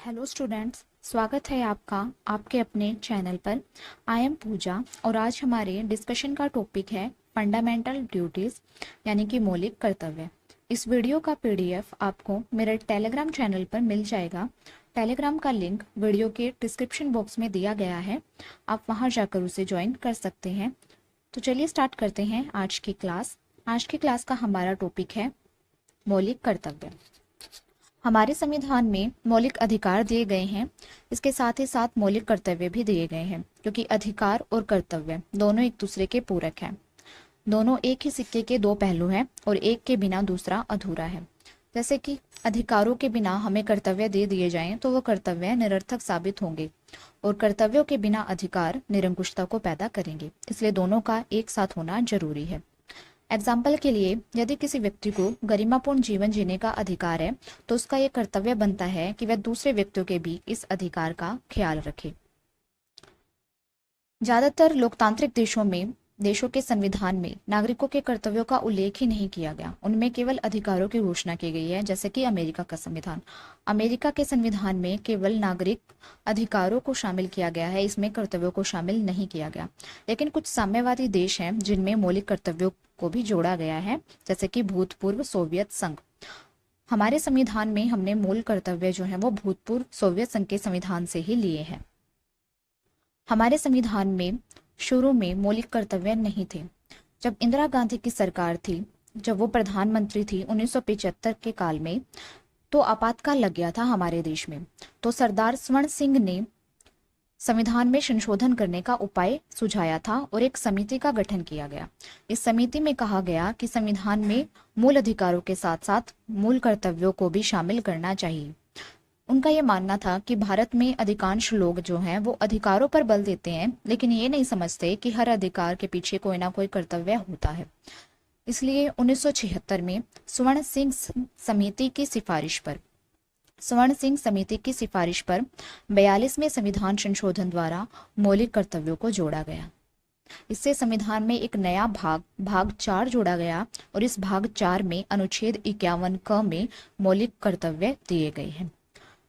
Hello students, स्वागत है आपका आपके अपने चैनल पर। आई एम पूजा और आज हमारे डिस्कशन का टॉपिक है फंडामेंटल ड्यूटीज यानी कि मौलिक कर्तव्य। इस वीडियो का पीडीएफ आपको मेरे टेलीग्राम चैनल पर मिल जाएगा। टेलीग्राम का लिंक वीडियो के डिस्क्रिप्शन बॉक्स में दिया गया है, आप वहां जाकर उसे ज्वाइन कर सकते हैं। तो चलिए स्टार्ट करते हैं आज की क्लास। आज की क्लास का हमारा टॉपिक है मौलिक कर्तव्य। हमारे संविधान में मौलिक अधिकार दिए गए हैं, इसके साथ ही साथ मौलिक कर्तव्य भी दिए गए हैं, क्योंकि अधिकार और कर्तव्य दोनों एक दूसरे के पूरक हैं। दोनों एक ही सिक्के के दो पहलू हैं और एक के बिना दूसरा अधूरा है। जैसे कि अधिकारों के बिना हमें कर्तव्य दे दिए जाएं तो वो कर्तव्य निरर्थक साबित होंगे और कर्तव्यों के बिना अधिकार निरंकुशता को पैदा करेंगे, इसलिए दोनों का एक साथ होना जरूरी है। एग्जाम्पल के लिए, यदि किसी व्यक्ति को गरिमापूर्ण जीवन जीने का अधिकार है तो उसका ये कर्तव्य बनता है कि वह दूसरे व्यक्तियों के भी इस अधिकार का ख्याल रखे। ज्यादातर लोकतांत्रिक देशों के संविधान में नागरिकों के कर्तव्यों का उल्लेख ही नहीं किया गया, उनमें केवल अधिकारों की घोषणा की गई है। जैसे कि अमेरिका का संविधान, अमेरिका के संविधान में केवल नागरिक अधिकारों को शामिल किया गया है, इसमें कर्तव्यों को शामिल नहीं किया गया। लेकिन कुछ साम्यवादी देश हैं जिनमें मौलिक कर्तव्यों को भी जोड़ा गया है, जैसे कि भूतपूर्व सोवियत संघ। हमारे संविधान में हमने मूल कर्तव्य जो है वो भूतपूर्व सोवियत संघ के संविधान से ही लिए हैं। हमारे संविधान में शुरू में मौलिक कर्तव्य नहीं थे। जब इंदिरा गांधी की सरकार थी, जब वो प्रधानमंत्री थी 1975 के काल में, तो आपातकाल लग गया था हमारे देश में। तो सरदार स्वर्ण सिंह ने संविधान में संशोधन करने का उपाय सुझाया था और एक समिति का गठन किया गया। इस समिति में कहा गया कि संविधान में मूल अधिकारों के साथ साथ मूल कर्तव्यों को भी शामिल करना चाहिए। उनका ये मानना था कि भारत में अधिकांश लोग जो हैं वो अधिकारों पर बल देते हैं, लेकिन ये नहीं समझते कि हर अधिकार के पीछे कोई ना कोई कर्तव्य होता है। इसलिए 1976 में स्वर्ण सिंह समिति की सिफारिश पर 42वें संविधान संशोधन द्वारा मौलिक कर्तव्यों को जोड़ा गया। इससे संविधान में एक नया भाग 4 जोड़ा गया और इस भाग 4 में अनुच्छेद 51 क में मौलिक कर्तव्य दिए गए हैं।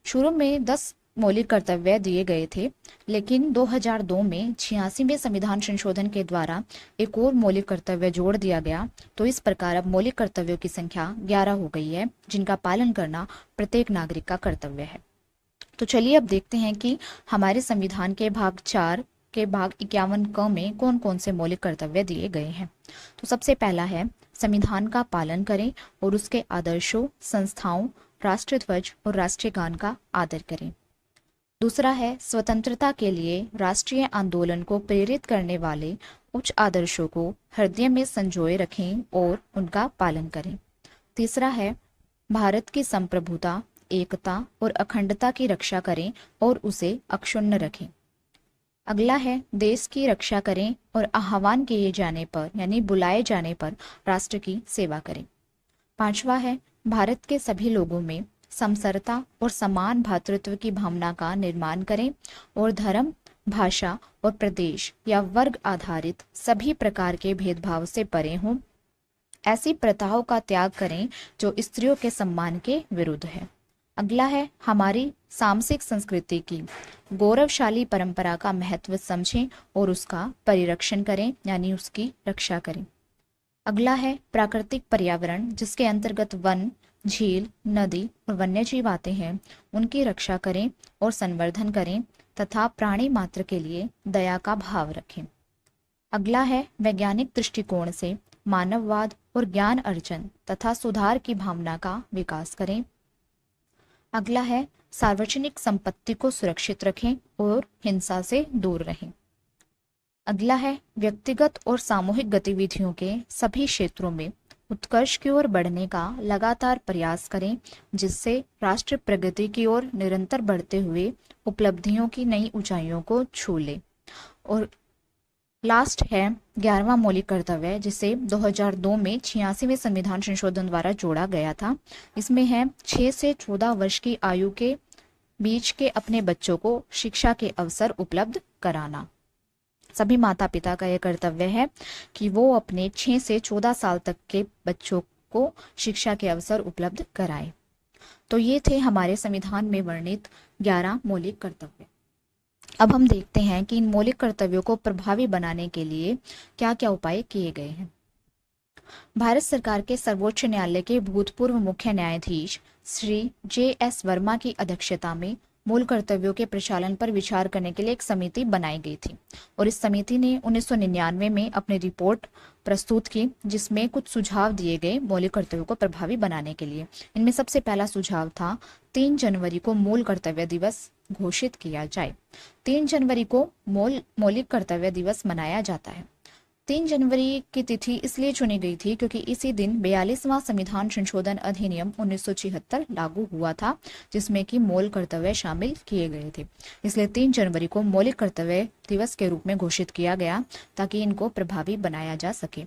शुरू में 10 मौलिक कर्तव्य दिए गए थे, लेकिन 2002 में 86वें संविधान संशोधन के द्वारा एक और मौलिक कर्तव्य जोड़ दिया गया। तो इस प्रकार अब मौलिक कर्तव्यों की संख्या 11 हो गई है, जिनका पालन करना प्रत्येक नागरिक का कर्तव्य है। तो चलिए अब देखते हैं कि हमारे संविधान के भाग 4 के भाग 51 क में कौन कौन से मौलिक कर्तव्य दिए गए हैं। तो सबसे पहला है, संविधान का पालन करें और उसके आदर्शों, संस्थाओं, राष्ट्रीय ध्वज और राष्ट्रीय गान का आदर करें। दूसरा है, स्वतंत्रता के लिए राष्ट्रीय आंदोलन को प्रेरित करने वाले उच्च आदर्शों को हृदय में संजोए रखें और उनका पालन करें। तीसरा है, भारत की संप्रभुता, एकता और अखंडता की रक्षा करें और उसे अक्षुण्ण रखें। अगला है, देश की रक्षा करें और आह्वान किए जाने पर यानी बुलाए जाने पर राष्ट्र की सेवा करें। पांचवा है, भारत के सभी लोगों में समसरता और समान भातृत्व की भावना का निर्माण करें और धर्म, भाषा और प्रदेश या वर्ग आधारित सभी प्रकार के भेदभाव से परे हों। ऐसी प्रथाओं का त्याग करें जो स्त्रियों के सम्मान के विरुद्ध है। अगला है, हमारी सांस्कृतिक संस्कृति की गौरवशाली परंपरा का महत्व समझें और उसका परिरक्षण करें यानी उसकी रक्षा करें। अगला है, प्राकृतिक पर्यावरण जिसके अंतर्गत वन, झील, नदी और वन्यजीव आते हैं, उनकी रक्षा करें और संवर्धन करें तथा प्राणी मात्र के लिए दया का भाव रखें। अगला है, वैज्ञानिक दृष्टिकोण से मानववाद और ज्ञान अर्जन तथा सुधार की भावना का विकास करें। अगला है, सार्वजनिक संपत्ति को सुरक्षित रखें और हिंसा से दूर रहें। अगला है, व्यक्तिगत और सामूहिक गतिविधियों के सभी क्षेत्रों में उत्कर्ष की ओर बढ़ने का लगातार प्रयास करें, जिससे राष्ट्र प्रगति की ओर निरंतर बढ़ते हुए उपलब्धियों की नई ऊंचाइयों को छू ले। और लास्ट है 11वां मौलिक कर्तव्य, जिसे 2002 में 86वें संविधान संशोधन द्वारा जोड़ा गया था। इसमें है 6 से 14 वर्ष की आयु के बीच के अपने बच्चों को शिक्षा के अवसर उपलब्ध कराना। सभी माता पिता का यह कर्तव्य है कि वो अपने 6 से 14 साल तक के बच्चों को शिक्षा के अवसर उपलब्ध कराएं। तो ये थे हमारे संविधान में वर्णित 11 मौलिक कर्तव्य। अब हम देखते हैं कि इन मौलिक कर्तव्यों को प्रभावी बनाने के लिए क्या क्या उपाय किए गए हैं। भारत सरकार के सर्वोच्च न्यायालय के भूतपूर्व मुख्य न्यायाधीश श्री J.S. वर्मा की अध्यक्षता में मूल कर्तव्यों के प्रचालन पर विचार करने के लिए एक समिति बनाई गई थी और इस समिति ने 1999 में अपनी रिपोर्ट प्रस्तुत की, जिसमें कुछ सुझाव दिए गए मौलिक कर्तव्यों को प्रभावी बनाने के लिए। इनमें सबसे पहला सुझाव था 3 जनवरी को मूल कर्तव्य दिवस घोषित किया जाए। 3 जनवरी को मौलिक कर्तव्य दिवस मनाया जाता है। 3 जनवरी की तिथि इसलिए चुनी गई थी क्योंकि इसी दिन 42वां संविधान संशोधन अधिनियम 1976 लागू हुआ था, जिसमें कि मौलिक कर्तव्य शामिल किए गए थे। इसलिए 3 जनवरी को मौलिक कर्तव्य दिवस के रूप में घोषित किया गया ताकि इनको प्रभावी बनाया जा सके।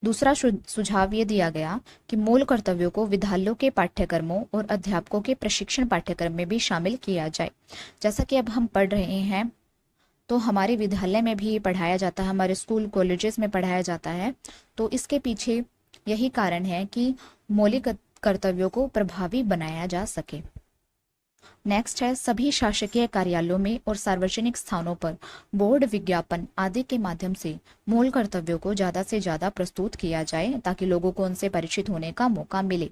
दूसरा सुझाव ये दिया गया कि मूल कर्तव्यों को विद्यालयों के पाठ्यक्रमों और अध्यापकों के प्रशिक्षण पाठ्यक्रम में भी शामिल किया जाए। जैसा कि अब हम पढ़ रहे हैं तो हमारे विद्यालय में भी पढ़ाया जाता है, हमारे स्कूल कॉलेजेस में पढ़ाया जाता है। तो इसके पीछे यही कारण है कि मौलिक कर्तव्यों को प्रभावी बनाया जा सके। नेक्स्ट है सभी शासकीय कार्यालयों में और सार्वजनिक स्थानों पर बोर्ड, विज्ञापन आदि के माध्यम से मूल कर्तव्यों को ज़्यादा से ज़्यादा प्रस्तुत किया जाए ताकि लोगों को उनसे परिचित होने का मौका मिले।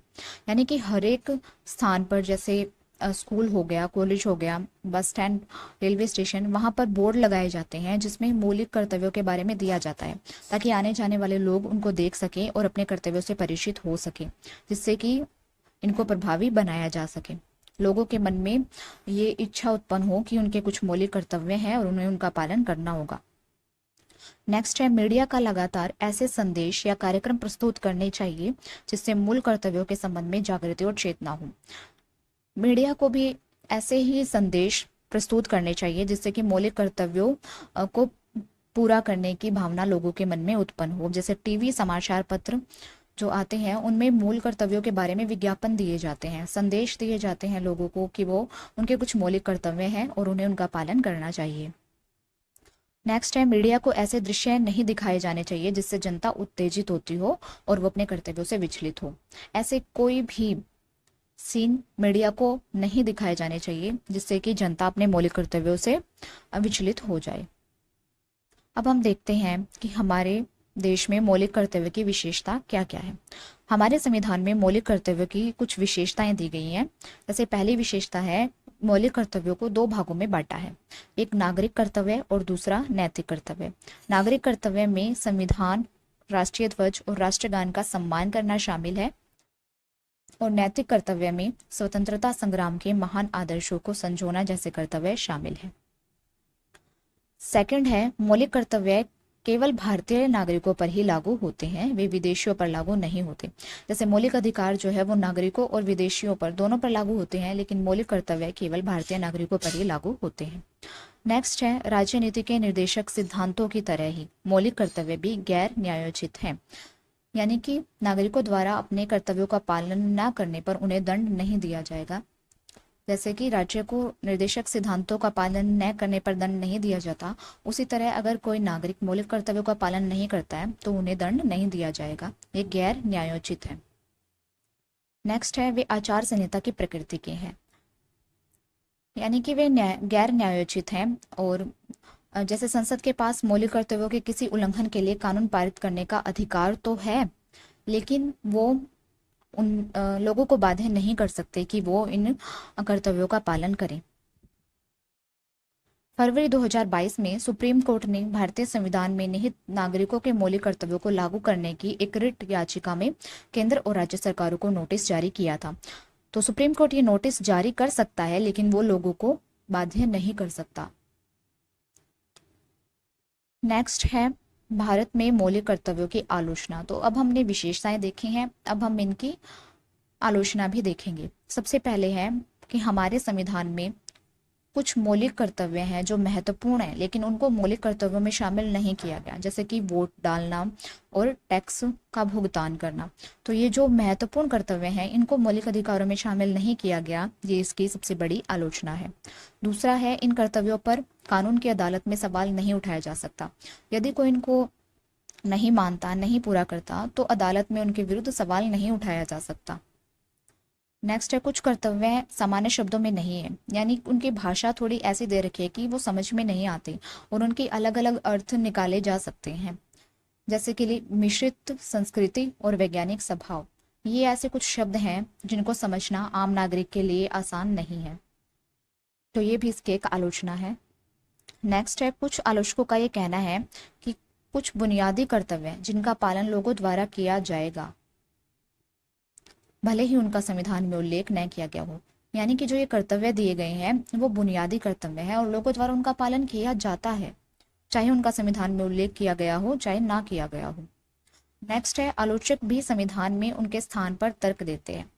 यानी कि हर एक स्थान पर, जैसे स्कूल हो गया, कॉलेज हो गया, बस स्टैंड, रेलवे स्टेशन, वहाँ पर बोर्ड लगाए जाते हैं जिसमें मौलिक कर्तव्यों के बारे में दिया जाता है ताकि आने जाने वाले लोग उनको देख सकें और अपने कर्तव्यों से परिचित हो सकें, जिससे कि इनको प्रभावी बनाया जा सके। लोगों के मन में ये इच्छा उत्पन्न हो कि उनके कुछ मौलिक कर्तव्य हैं और उन्हें उनका पालन करना होगा। नेक्स्ट है मीडिया का लगातार ऐसे संदेश या कार्यक्रम प्रस्तुत करने चाहिए जिससे मूल कर्तव्यों के संबंध में जागृति और चेतना हो। मीडिया को भी ऐसे ही संदेश प्रस्तुत करने चाहिए जिससे कि मौलिक कर्तव्यों को पूरा करने की भावना लोगों के मन में उत्पन्न हो। जैसे टीवी, समाचार पत्र जो आते हैं उनमें मूल कर्तव्यों के बारे में विज्ञापन दिए जाते हैं, संदेश दिए जाते हैं लोगों को कि वो उनके कुछ मौलिक कर्तव्य हैं और उन्हें उनका पालन करना चाहिए। नेक्स्ट है मीडिया को ऐसे दृश्य नहीं दिखाए जाने चाहिए जिससे जनता उत्तेजित होती हो और वो अपने कर्तव्यों से विचलित हो। ऐसे कोई भी सीन मीडिया को नहीं दिखाए जाने चाहिए जिससे कि जनता अपने मौलिक कर्तव्यों से विचलित हो जाए। अब हम देखते हैं कि हमारे देश में मौलिक कर्तव्य की विशेषता क्या क्या है। हमारे संविधान में मौलिक कर्तव्य की कुछ विशेषताएं दी गई हैं। जैसे पहली विशेषता है, मौलिक कर्तव्यों को 2 भागों में बांटा है, एक नागरिक कर्तव्य और दूसरा नैतिक कर्तव्य। नागरिक कर्तव्य में संविधान, राष्ट्रीय ध्वज और राष्ट्रगान का सम्मान करना शामिल है और नैतिक कर्तव्य में स्वतंत्रता संग्राम के महान आदर्शों को संजोना जैसे कर्तव्य शामिल है। सेकंड है, मौलिक कर्तव्य केवल भारतीय नागरिकों पर ही लागू होते हैं, वे विदेशियों पर लागू नहीं होते। जैसे मौलिक अधिकार जो है वो नागरिकों और विदेशियों पर, दोनों पर लागू होते हैं, लेकिन मौलिक कर्तव्य केवल भारतीय नागरिकों पर ही लागू होते हैं। नेक्स्ट है, राजनीति के निर्देशक सिद्धांतों की तरह ही मौलिक कर्तव्य भी गैर न्यायोचित हैं। यानी कि नागरिकों द्वारा अपने कर्तव्यों का पालन न करने पर उन्हें दंड नहीं दिया जाएगा। जैसे कि राज्य को निर्देशक सिद्धांतों का पालन न करने पर दंड नहीं दिया जाता, उसी तरह अगर कोई नागरिक मौलिक कर्तव्यों का पालन नहीं करता है तो उन्हें दंड नहीं दिया जाएगा। ये गैर न्यायोचित है। नेक्स्ट है, वे आचार संहिता की प्रकृति के हैं, यानी कि वे गैर न्यायोचित हैं। और जैसे संसद के पास मौलिक कर्तव्यों के किसी उल्लंघन के लिए कानून पारित करने का अधिकार तो है, लेकिन वो उन लोगों को बाध्य नहीं कर सकते कि वो इन कर्तव्यों का पालन करें। फरवरी 2022 में सुप्रीम कोर्ट ने भारतीय संविधान में निहित नागरिकों के मौलिक कर्तव्यों को लागू करने की एक रिट याचिका में केंद्र और राज्य सरकारों को नोटिस जारी किया था। तो सुप्रीम कोर्ट ये नोटिस जारी कर सकता है, लेकिन वो लोगों को बाध्य नहीं कर सकता। नेक्स्ट है, भारत में मौलिक कर्तव्यों की आलोचना। तो अब हमने विशेषताएं देखी हैं, अब हम इनकी आलोचना भी देखेंगे। सबसे पहले है कि हमारे संविधान में कुछ मौलिक कर्तव्य हैं जो महत्वपूर्ण हैं, लेकिन उनको मौलिक कर्तव्यों में शामिल नहीं किया गया, जैसे कि वोट डालना और टैक्स का भुगतान करना। तो ये जो महत्वपूर्ण कर्तव्य हैं इनको मौलिक अधिकारों में शामिल नहीं किया गया, ये इसकी सबसे बड़ी आलोचना है। दूसरा है, इन कर्तव्यों पर कानून की अदालत में सवाल नहीं उठाया जा सकता। यदि कोई इनको नहीं मानता, नहीं पूरा करता, तो अदालत में उनके विरुद्ध सवाल नहीं उठाया जा सकता। नेक्स्ट है कुछ कर्तव्य सामान्य शब्दों में नहीं है, यानी उनकी भाषा थोड़ी ऐसी दे रखी है कि वो समझ में नहीं आती और उनके अलग अलग अर्थ निकाले जा सकते हैं। जैसे कि लिए मिश्रित संस्कृति और वैज्ञानिक स्वभाव, ये ऐसे कुछ शब्द हैं जिनको समझना आम नागरिक के लिए आसान नहीं है, तो ये भी इसकी एक आलोचना है। नेक्स्ट है कुछ आलोचकों का ये कहना है कि कुछ बुनियादी कर्तव्य जिनका पालन लोगों द्वारा किया जाएगा भले ही उनका संविधान में उल्लेख न किया गया हो, यानी कि जो ये कर्तव्य दिए गए हैं वो बुनियादी कर्तव्य है और लोगों द्वारा उनका पालन किया जाता है, चाहे उनका संविधान में उल्लेख किया गया हो चाहे ना किया गया हो। नेक्स्ट है आलोचक भी संविधान में उनके स्थान पर तर्क देते हैं।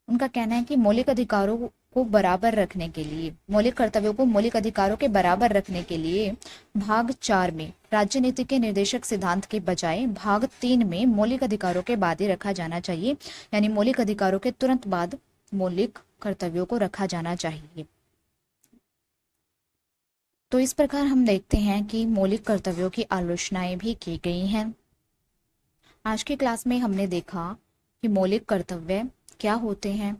उनका कहना है कि मौलिक अधिकारों को बराबर रखने के लिए, मौलिक कर्तव्यों को मौलिक अधिकारों के बराबर रखने के लिए भाग 4 में राज्य नीति के निर्देशक सिद्धांत के बजाय भाग 3 में मौलिक अधिकारों के बाद ही रखा जाना चाहिए, यानी मौलिक अधिकारों के तुरंत बाद मौलिक कर्तव्यों को रखा जाना चाहिए। तो इस प्रकार हम देखते हैं कि मौलिक कर्तव्यों की आलोचनाएं भी की गई हैं। आज की क्लास में हमने देखा कि मौलिक कर्तव्य क्या होते हैं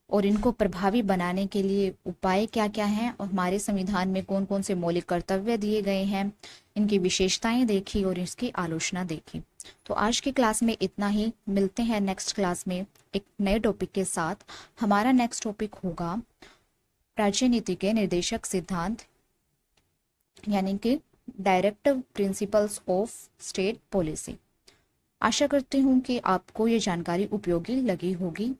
और इनको प्रभावी बनाने के लिए उपाय क्या क्या हैं और हमारे संविधान में कौन कौन से मौलिक कर्तव्य दिए गए हैं, इनकी विशेषताएं देखी और इसकी आलोचना देखी। तो आज की क्लास में इतना ही, मिलते हैं नेक्स्ट क्लास में एक नए टॉपिक के साथ। हमारा नेक्स्ट टॉपिक होगा राज्य नीति के निर्देशक सिद्धांत, यानी कि directive principles of state policy. आशा करती हूँ कि आपको ये जानकारी उपयोगी लगी होगी।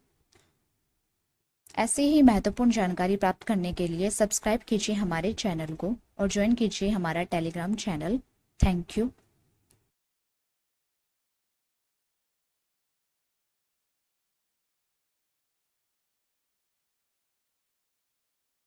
ऐसे ही महत्वपूर्ण जानकारी प्राप्त करने के लिए सब्सक्राइब कीजिए हमारे चैनल को और ज्वाइन कीजिए हमारा टेलीग्राम चैनल। Thank you.